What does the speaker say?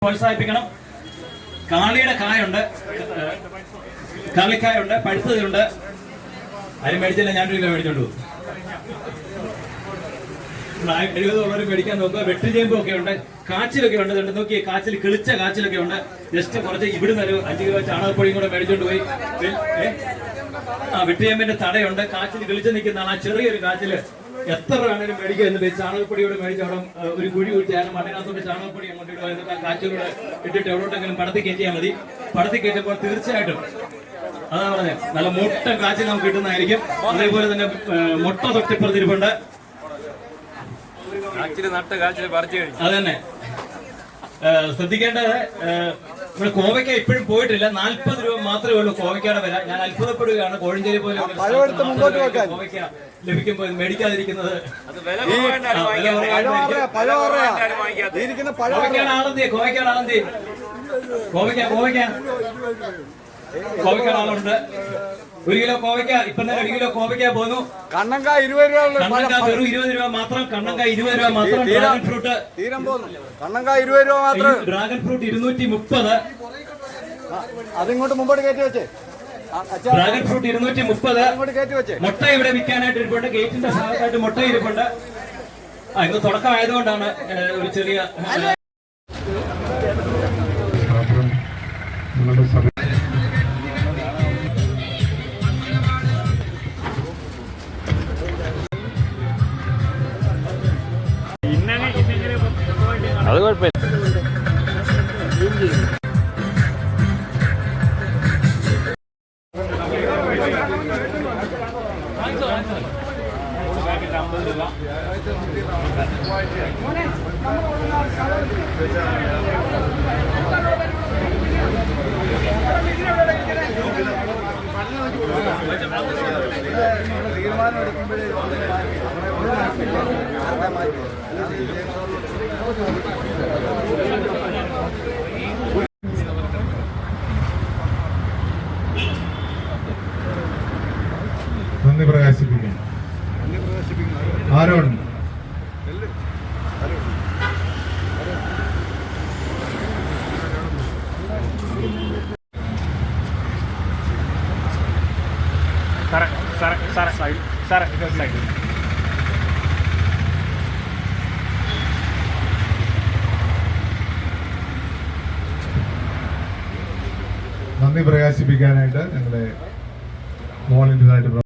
പ്രോത്സാഹിപ്പിക്കണം. കാളിയുടെ കായുണ്ട്, കാളിക്കായുണ്ട്, പഴുത്തതുണ്ട്. ആരും മേടിച്ചില്ല, ഞാൻ 1 കിലോ മേടിച്ചോണ്ടു. 70 മേടിക്കാൻ നോക്കുക. വെട്ടുചേമ്പും ഒക്കെ ഉണ്ട്, കാച്ചിലൊക്കെ ഉണ്ട്. നോക്കി, കാച്ചിൽ കിളിച്ച കാച്ചിലൊക്കെ ഉണ്ട്. ജസ്റ്റ് കുറച്ച് ഇവിടുന്ന് ഒരു 5 കിലോ ചാണകപ്പൊടിയും കൂടെ മേടിച്ചോണ്ട് പോയി. വെട്ടുചേമ്പിന്റെ തടയുണ്ട്. കാച്ചിൽ കിളിച്ച് നിൽക്കുന്നതാണ്. ആ ചെറിയൊരു കാച്ചില് എത്ര വേണേലും മേടിക്കുക. എന്നിട്ട് ചാണകപ്പൊടിയോട് മേടിച്ചോളം ഒരു കുഴി കുഴിച്ചാണ് മണ്ണിനകത്തോട്ട് ചാണകപ്പൊടി അങ്ങോട്ട് ഇടുക. എന്നിട്ട് ആ കാച്ചിലൂടെ ഇട്ടിട്ട് എവിടോട്ടെങ്കിലും പടത്തി കയറ്റിയാൽ മതി. പടത്തി കയറ്റുമ്പോൾ തീർച്ചയായിട്ടും അതാ പറഞ്ഞത്, നല്ല മുട്ട കാച്ചിൽ നമുക്ക് കിട്ടുന്നതായിരിക്കും. അതേപോലെ തന്നെ മുട്ട തൊട്ടിപ്പുറത്തിരിപ്പുണ്ട്. അത് തന്നെ ശ്രദ്ധിക്കേണ്ടത്. ഇവിടെ കോവയ്ക്ക ഇപ്പോഴും പോയിട്ടില്ല. 40 രൂപ മാത്രമേ ഉള്ളൂ കോവയ്ക്കയുടെ വില. ഞാൻ അത്ഭുതപ്പെടുകയാണ്. കോഴഞ്ചേരി പോലെ കോവയ്ക്ക ലഭിക്കുമ്പോൾ മേടിക്കാതിരിക്കുന്നത്. കോവയ്ക്കയുടെ ആളെന്തി, കോവയ്ക്കയുടെ ആളെന്തി, കോവയ്ക്കയുടെ ആളുണ്ട്. 1 കിലോ കോവയ്ക്ക ഇപ്പൊ തന്നെ 1 കിലോ കോവയ്ക്ക പോന്നു. കണ്ണങ്കായ 20 രൂപ, കണ്ണങ്കായ വെറും 20 രൂപ മാത്രം. കണ്ണങ്കായ 20 രൂപ മാത്രം. ഡ്രാഗൺ ഫ്രൂട്ട് കണ്ണങ്കായ 20 രൂപ മാത്രം. Dragon fruit 230. അതിങ്ങോട്ട് മുമ്പോട്ട് കയറ്റി വെച്ചേ. Dragon fruit 230. ഇങ്ങോട്ട് കയറ്റി വെച്ചേ. മുട്ട ഇവിടെ വിൽക്കാനായിട്ട് ഇരിപ്പുണ്ട്. ഗേറ്റിന്റെ ഭാഗത്തായിട്ട് മുട്ട ഇരിപ്പുണ്ട്. ഇന്ന് തുടക്കമായതുകൊണ്ടാണ് ഒരു ചെറിയ അത് കുഴപ്പമില്ല. തീരുമാനം എടുക്കുമ്പോഴേ നന്ദി പ്രകാശിപ്പിക്കും. ആരോൺ നന്ദി പ്രകാശിപ്പിക്കാനായിട്ട് ഞങ്ങളുടെ വോളണ്ടിയറായിട്ട്